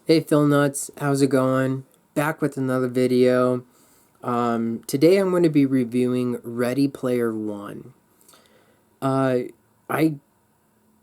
Hey Filmnuts, how's it going? Back with another video. Today I'm going to be reviewing Ready Player One. Uh, I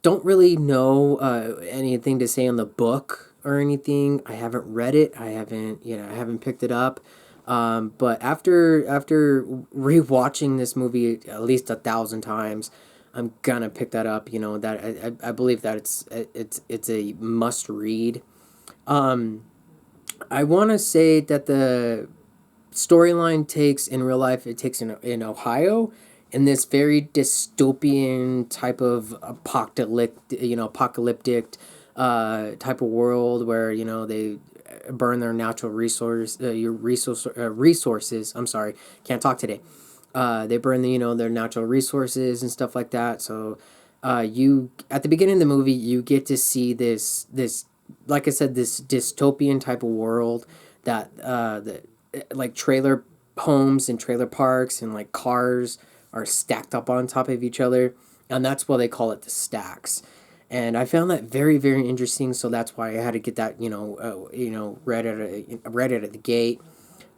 don't really know anything to say on the book or anything. I haven't read it. I haven't picked it up. But after rewatching this movie at least 1,000 times, I'm gonna pick that up. I believe that it's a must read. Um, I want to say that the storyline takes in real life, it takes in Ohio, in this very dystopian type of apocalyptic type of world where they burn their natural resources. I'm sorry, can't talk today. They burn their natural resources and stuff like that. So you at the beginning of the movie you get to see this, like I said, this dystopian type of world that like trailer homes and trailer parks and like cars are stacked up on top of each other, and that's why they call it the stacks. And I found that very very interesting, so that's why I had to get that read it at the gate.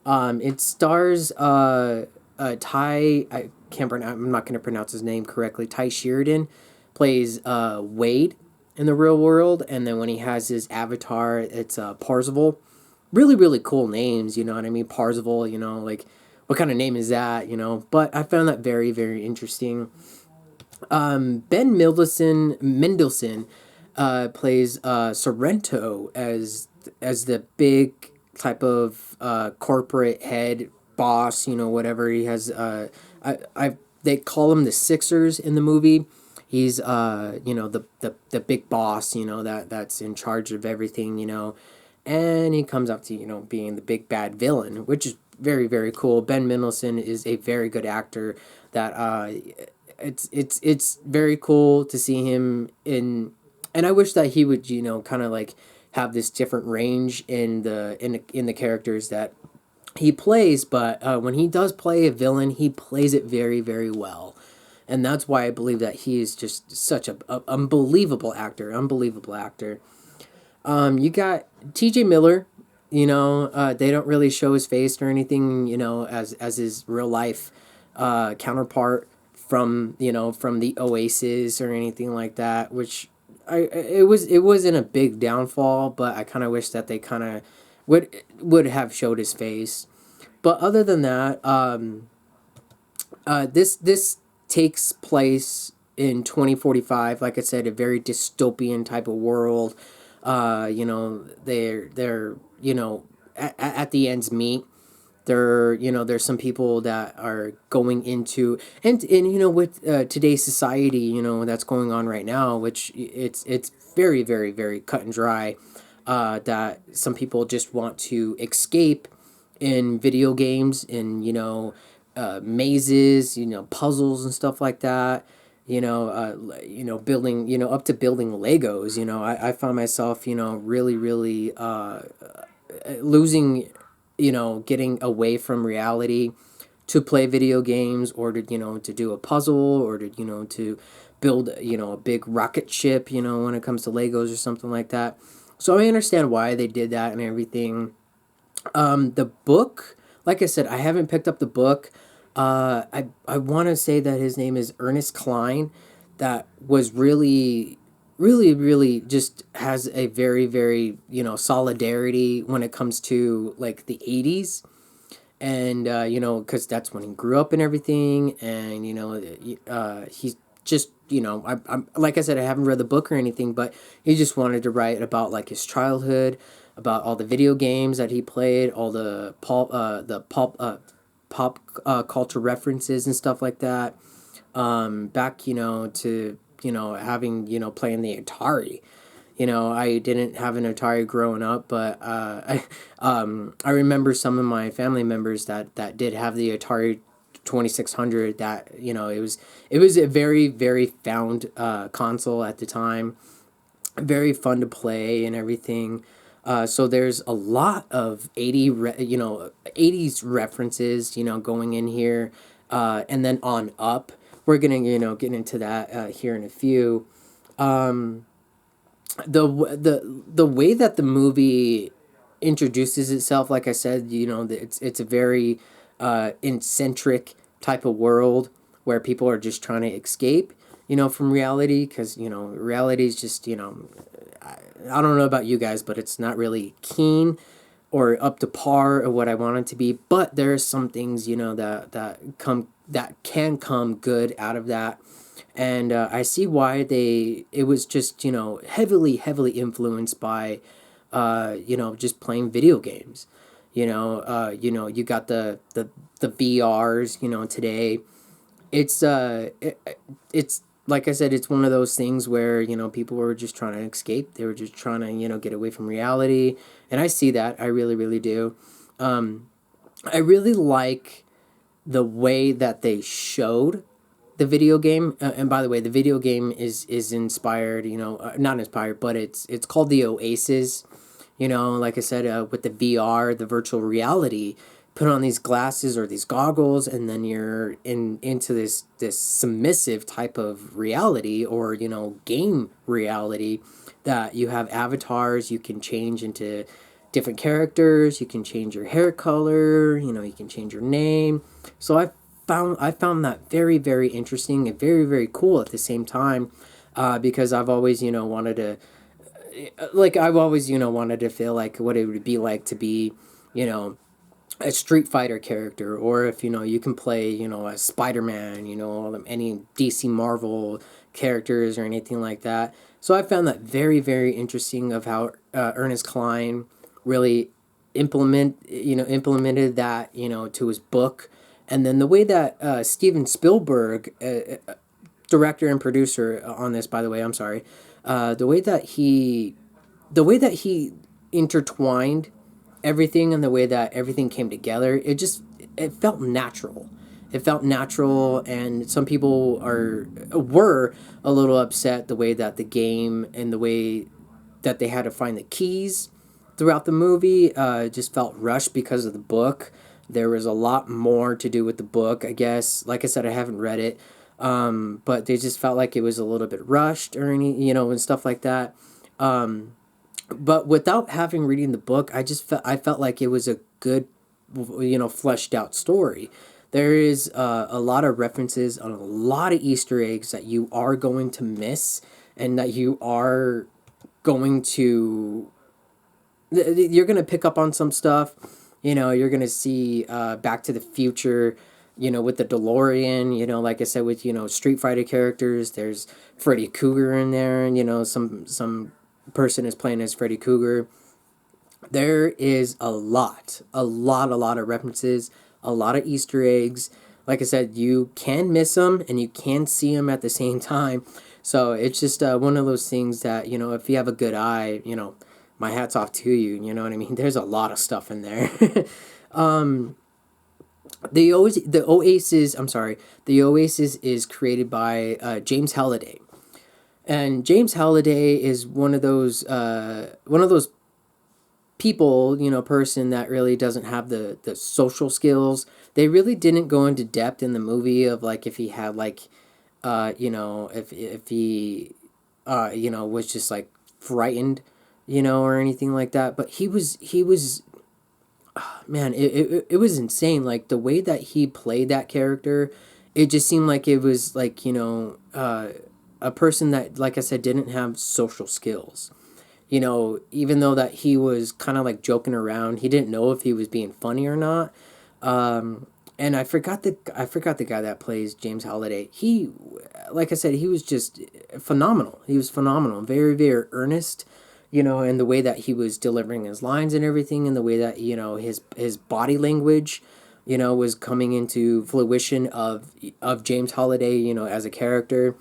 It stars Ty. I can't pronounce. I'm not going to pronounce his name correctly. Ty Sheridan plays Wade in the real world, and then when he has his avatar, it's Parzival. Really, really cool names. You know what I mean? Parzival. Like what kind of name is that? But I found that very, very interesting. Ben Mendelsohn plays Sorrento as the big type of corporate head boss. Whatever he has. I they call him the Sixers in the movie. He's the big boss. That's in charge of everything. And he comes up to being the big bad villain, which is very very cool. Ben Mendelsohn is a very good actor. That it's very cool to see him in, and I wish that he would kind of like have this different range in the characters that he plays. But when he does play a villain, he plays it very very well, and that's why I believe that he is just such a unbelievable actor, unbelievable actor. You got T.J. Miller. They don't really show his face or anything. As his real life counterpart from the Oasis or anything like that. Which it wasn't a big downfall, but I kind of wish that they kind of would have showed his face. But other than that, this takes place in 2045. Like I said, a very dystopian type of world. They're at the ends meet. There's some people that are going into, and with today's society, that's going on right now, which it's very very very cut and dry. That some people just want to escape in video games, in mazes, puzzles and stuff like that. Building, up to building Legos. I found myself, really, really losing, getting away from reality to play video games, or to, to do a puzzle, or to, to build, a big rocket ship, when it comes to Legos or something like that. So I understand why they did that and everything. The book, like I said, I haven't picked up the book. I want to say that his name is Ernest Klein. That was really, really, really just has a very, very solidarity when it comes to like the '80s, and because that's when he grew up and everything, and he's just I'm like I said, I haven't read the book or anything, but he just wanted to write about like his childhood, about all the video games that he played, all the pop culture references and stuff like that. Back to having playing the Atari. I didn't have an Atari growing up, but I remember some of my family members that did have the Atari 2600. That it was a very very found console at the time, very fun to play and everything. So there's a lot of 80s references going in here, and then on up. We're gonna get into that here in a few. Um, the way that the movie introduces itself, like I said, it's a very eccentric type of world where people are just trying to escape, from reality, because reality is just, I don't know about you guys, but it's not really keen or up to par of what I want it to be. But there are some things, that can come good out of that, and I see why it was just heavily influenced by just playing video games. You got the VRs. Today it's it's like I said, it's one of those things where people were just trying to escape. They were just trying to get away from reality, and I see that. I really do. I really like the way that they showed the video game. And by the way, the video game is inspired. Not inspired, but it's called the Oasis. Like I said, with the VR, the virtual reality, put on these glasses or these goggles, and then you're into this submissive type of reality, or game reality, that you have avatars. You can change into different characters. You can change your hair color. You can change your name. So I found that very interesting and very cool at the same time, because I've always wanted to, I've always wanted to feel like what it would be like to be you know a Street Fighter character, or if you can play a Spider-Man, any DC Marvel characters or anything like that. So I found that very interesting, of how Ernest Cline really implemented that to his book. And then the way that Steven Spielberg, director and producer on this, by the way, I'm sorry, the way that he intertwined everything, and the way that everything came together, it felt natural. It felt natural, and some people were a little upset the way that the game, and the way that they had to find the keys throughout the movie, just felt rushed because of the book. There was a lot more to do with the book, I guess. Like I said, I haven't read it, but they just felt like it was a little bit rushed, or and stuff like that. But without having reading the book, I felt like it was a good, fleshed out story. There is a lot of references and a lot of Easter eggs that you are going to miss, and that going to you're going to pick up on some stuff. You're going to see Back to the Future, with the DeLorean, like I said, with Street Fighter characters. There's Freddy Krueger in there, and some person is playing as Freddy Krueger. There is a lot of references, a lot of Easter eggs. Like I said, you can miss them and you can see them at the same time. So it's just one of those things that, if you have a good eye, my hat's off to you. You know what I mean? There's a lot of stuff in there. um, the Oasis, I'm sorry, the Oasis is created by James Halliday. And James Halliday is one of those people, person that really doesn't have the social skills. They really didn't go into depth in the movie of, like, if he had, like, if he was just, like, frightened, or anything like that. But he was man, it was insane. Like, the way that he played that character, it just seemed like it was like, a person that, like I said, didn't have social skills. Even though that he was kind of like joking around, he didn't know if he was being funny or not. And I forgot the guy that plays James Halliday. Like I said, he was just phenomenal. He was phenomenal, very earnest. And the way that he was delivering his lines and everything, and the way that his body language, was coming into fruition of James Halliday, as a character.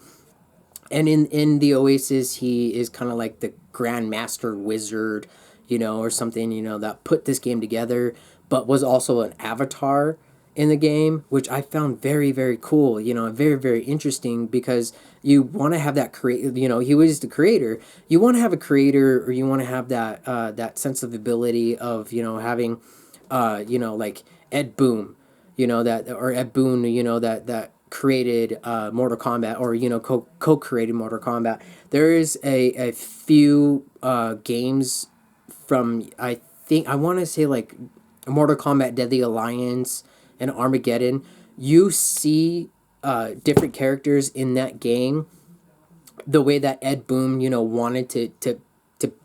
And in the Oasis, he is kind of like the grandmaster wizard, or something, that put this game together, but was also an avatar in the game, which I found very cool, and very interesting, because you want to have that create, he was the creator. You want to have a creator, or you want to have that sense of ability of having like Ed Boon, that, or Ed Boon, that created Mortal Kombat, or co-created Mortal Kombat. There is a few games from, I think, I want to say, like Mortal Kombat Deadly Alliance and Armageddon. You see different characters in that game, the way that Ed Boon, wanted to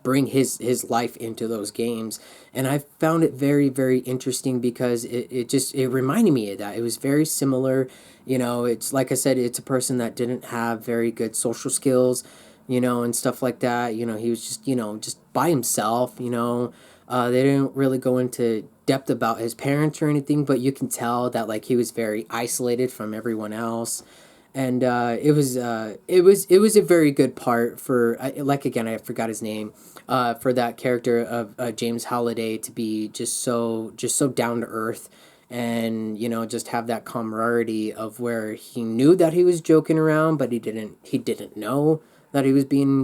bring his life into those games. And I found it very, very interesting because it reminded me of that. It was very similar. It's like I said, it's a person that didn't have very good social skills, and stuff like that. He was just by himself. They didn't really go into depth about his parents or anything, but you can tell that, like, he was very isolated from everyone else. And it was a very good part for, like, again, I forgot his name, for that character of James Halliday to be just so down to earth, and just have that camaraderie of where he knew that he was joking around, but he didn't know that he was being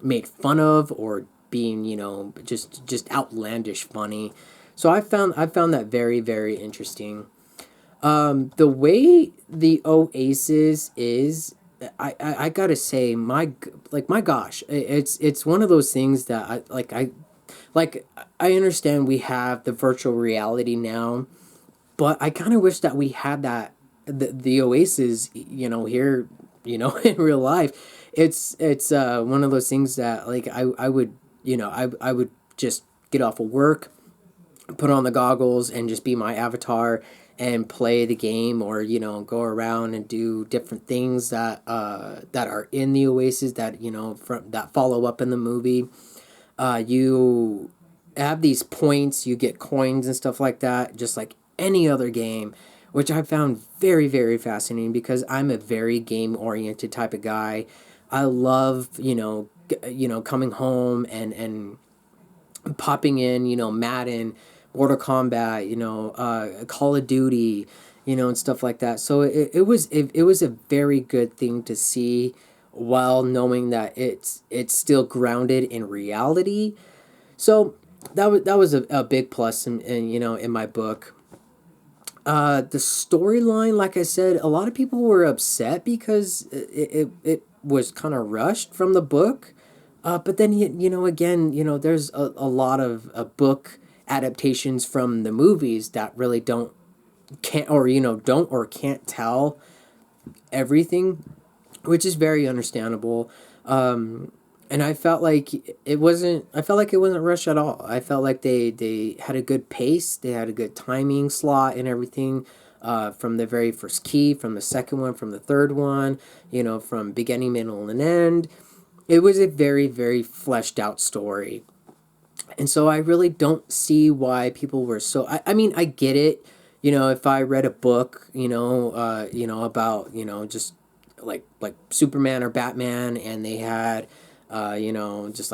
made fun of, or being just outlandish funny. So I found that very, very interesting. The way the Oasis is, I gotta say, my gosh, it's one of those things that I understand we have the virtual reality now, but I kind of wish that we had that, the Oasis, here, in real life. It's one of those things that, like, I would, I would just get off of work, put on the goggles, and just be my avatar and play the game, or go around and do different things that are in the Oasis, that from that follow up in the movie. You have these points, you get coins and stuff like that, just like any other game, which I found very, very fascinating, because I'm a very game oriented type of guy. I love, coming home and popping in, Madden, Mortal Kombat, Call of Duty, and stuff like that. So it was a very good thing to see, while knowing that it's still grounded in reality. So that was a big plus in my book. The storyline, like I said, a lot of people were upset because it was kind of rushed from the book. But then, again, there's a lot of book adaptations from the movies that really can't, or don't or can't tell everything, which is very understandable. And I felt like it wasn't rushed at all. I felt like they had a good pace, they had a good timing slot and everything. From the very first key, from the second one, from the third one, from beginning, middle, and end. It was a very, very fleshed out story. And so I really don't see why people were so. I mean, I get it. If I read a book, about, just like Superman or Batman, and they had, just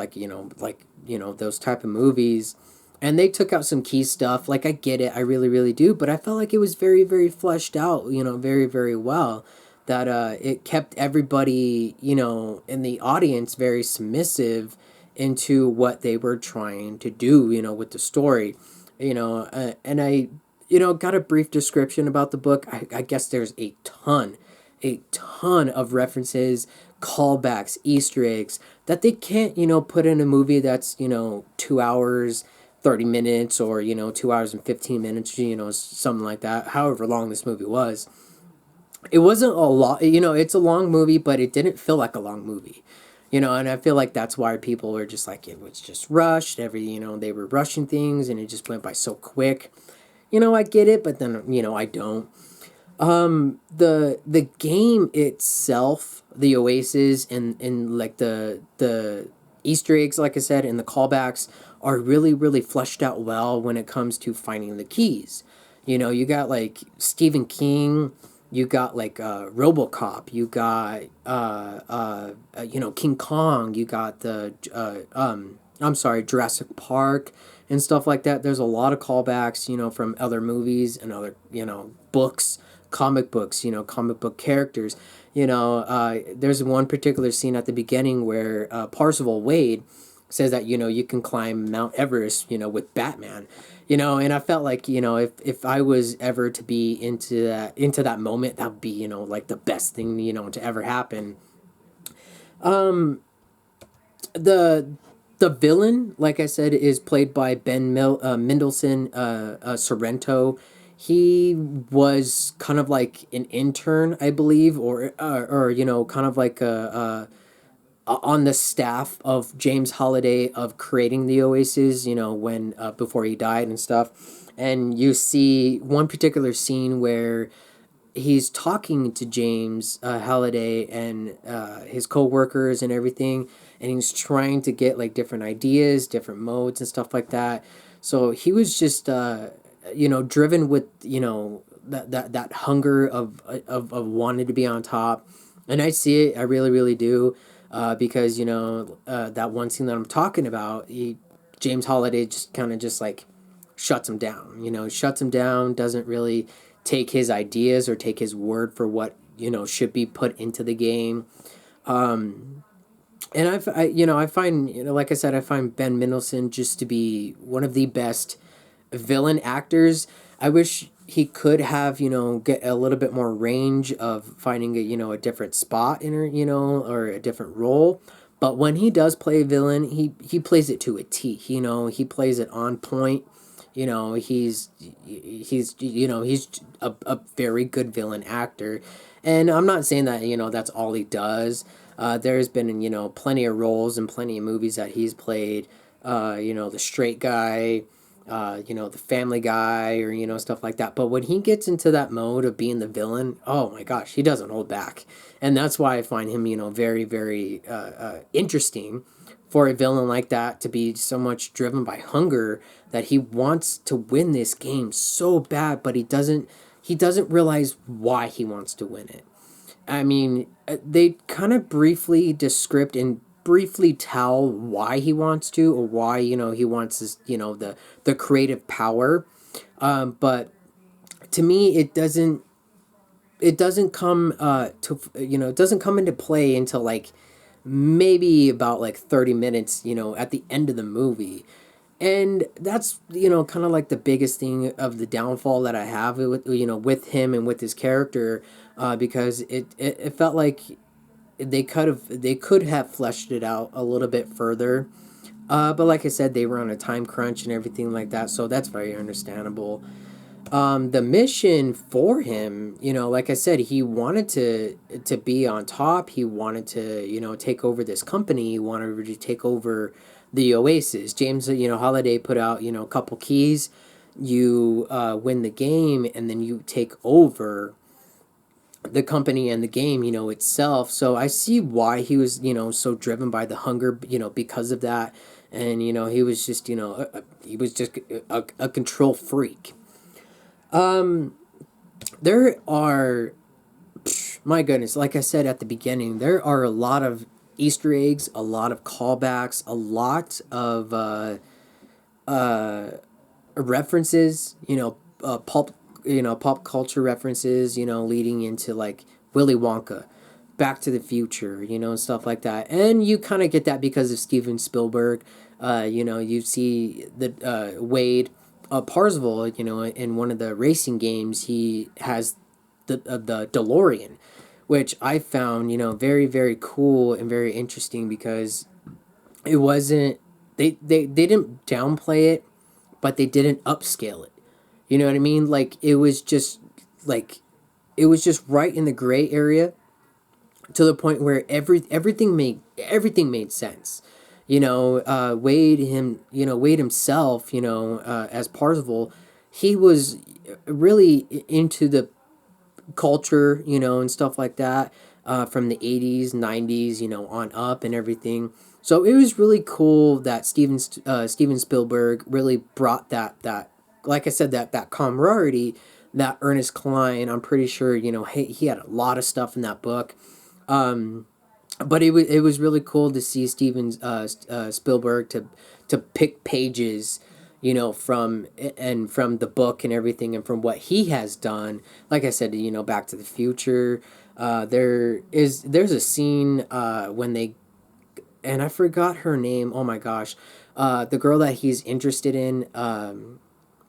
those type of movies, and they took out some key stuff. Like, I get it, I really, really do. But I felt like it was very, very fleshed out. Very, very well. That it kept everybody, in the audience, very submissive into what they were trying to do, with the story. And I, got a brief description about the book. I guess there's a ton of references, callbacks, Easter eggs that they can't, put in a movie that's, 2 hours, 30 minutes, or, 2 hours and 15 minutes, something like that, however long this movie was. It wasn't a lot, it's a long movie, but it didn't feel like a long movie. And I feel like that's why people were just like, it was just rushed. They were rushing things, and it just went by so quick. I get it, but then, I don't. The game itself, the Oasis, and like the Easter eggs, like I said, and the callbacks are really, really fleshed out well when it comes to finding the keys. You got like Stephen King, you got like RoboCop, you got King Kong, you got I'm sorry, Jurassic Park and stuff like that. There's a lot of callbacks, from other movies and other, books, comic books, comic book characters. There's one particular scene at the beginning where Parzival Wade says that, you can climb Mount Everest, with Batman. And I felt like, if I was ever to be into that moment, that would be, like the best thing, to ever happen. The the villain, like I said, is played by Mendelsohn Sorrento. He was kind of like an intern, I believe, or kind of like on the staff of James Holiday of creating the Oasis. When before he died and stuff. And you see one particular scene where he's talking to James Halliday and his coworkers and everything, and he's trying to get like different ideas, different modes and stuff like that. So he was just driven with that hunger of wanting to be on top, and I see it. I really really do, because that one scene that I'm talking about, James Holiday just kind of just like shuts him down. Shuts him down. Doesn't really take his ideas or take his word for what should be put into the game. And I find, like I said, I find Ben Mendelsohn just to be one of the best villain actors. I wish he could have, get a little bit more range of finding a different spot in her, or a different role. But when he does play a villain, he plays it to a T. He plays it on point. He's a very good villain actor, and I'm not saying that that's all he does. There's been plenty of roles and plenty of movies that he's played. The straight guy, the family guy, or stuff like that. But when he gets into that mode of being the villain, oh my gosh, he doesn't hold back, and that's why I find him very very interesting for a villain like that to be so much driven by hunger that he wants to win this game so bad, but he doesn't realize why he wants to win it. I mean, they kind of briefly descript and briefly tell why he wants to, or why he wants this, the creative power. But to me, it doesn't come it doesn't come into play until like maybe about like 30 minutes, at the end of the movie. And that's kind of like the biggest thing of the downfall that I have with him and with his character, because it felt like they could have fleshed it out a little bit further. But like I said, they were on a time crunch and everything like that, so that's very understandable. The mission for him, like I said, he wanted to be on top. He wanted to, take over this company. He wanted to take over the Oasis. James, Holiday put out, a couple keys. You win the game, and then you take over the company and the game, itself. So I see why he was, so driven by the hunger, because of that. And, he was just, he was just a control freak. There are, my goodness, like I said at the beginning, there are a lot of Easter eggs, a lot of callbacks, a lot of references, pop culture references, leading into like Willy Wonka, Back to the Future, and stuff like that. And you kind of get that because of Steven Spielberg. You see the Wade Parzival, in one of the racing games, he has the DeLorean, which I found, very, very cool and very interesting because it wasn't, they didn't downplay it, but they didn't upscale it. You know what I mean? Like it was just right in the gray area, to the point where everything made sense. Wade himself, as Parzival, he was really into the culture, and stuff like that, from the 80s, 90s, on up and everything. So it was really cool that Steven Spielberg really brought that like I said, that camaraderie, that Ernest Cline. I'm pretty sure he had a lot of stuff in that book. But it was really cool to see Spielberg to pick pages, from the book and everything, and from what he has done. Like I said, Back to the Future. There's a scene when they and I forgot her name. Oh my gosh, the girl that he's interested in.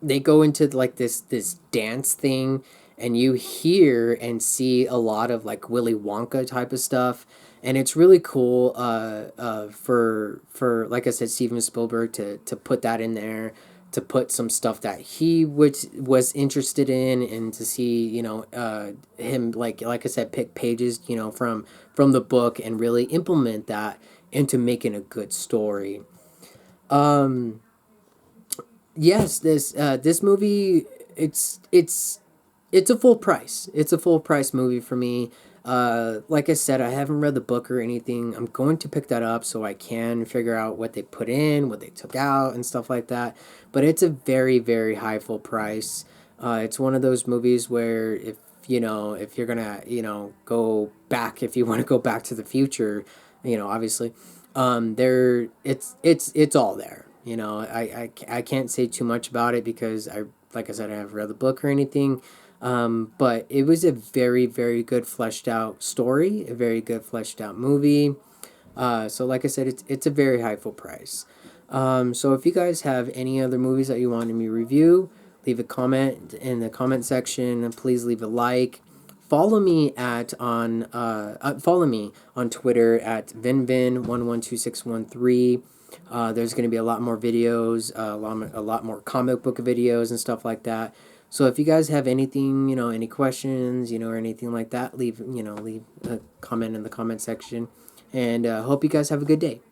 They go into like this dance thing, and you hear and see a lot of like Willy Wonka type of stuff, and it's really cool. For like I said, Steven Spielberg to put that in there, to put some stuff that he was interested in, and to see him like I said, pick pages from the book and really implement that into making a good story. Um, yes, this movie, it's a full price. It's a full price movie for me. Like I said, I haven't read the book or anything. I'm going to pick that up so I can figure out what they put in, what they took out, and stuff like that. But it's a very, very high full price. It's one of those movies where if you're gonna go back, if you want to go back to the future, obviously, there it's all there. I can't say too much about it because like I said, I haven't read the book or anything. But it was a very, very good fleshed out story, a very good fleshed out movie. So like I said, it's a very high full price. So if you guys have any other movies that you wanted me to review, leave a comment in the comment section. Please leave a like. Follow me on Twitter at vinvin112613. There's going to be a lot more videos, a lot more comic book videos and stuff like that. So if you guys have anything, any questions, or anything like that, leave a comment in the comment section. And hope you guys have a good day.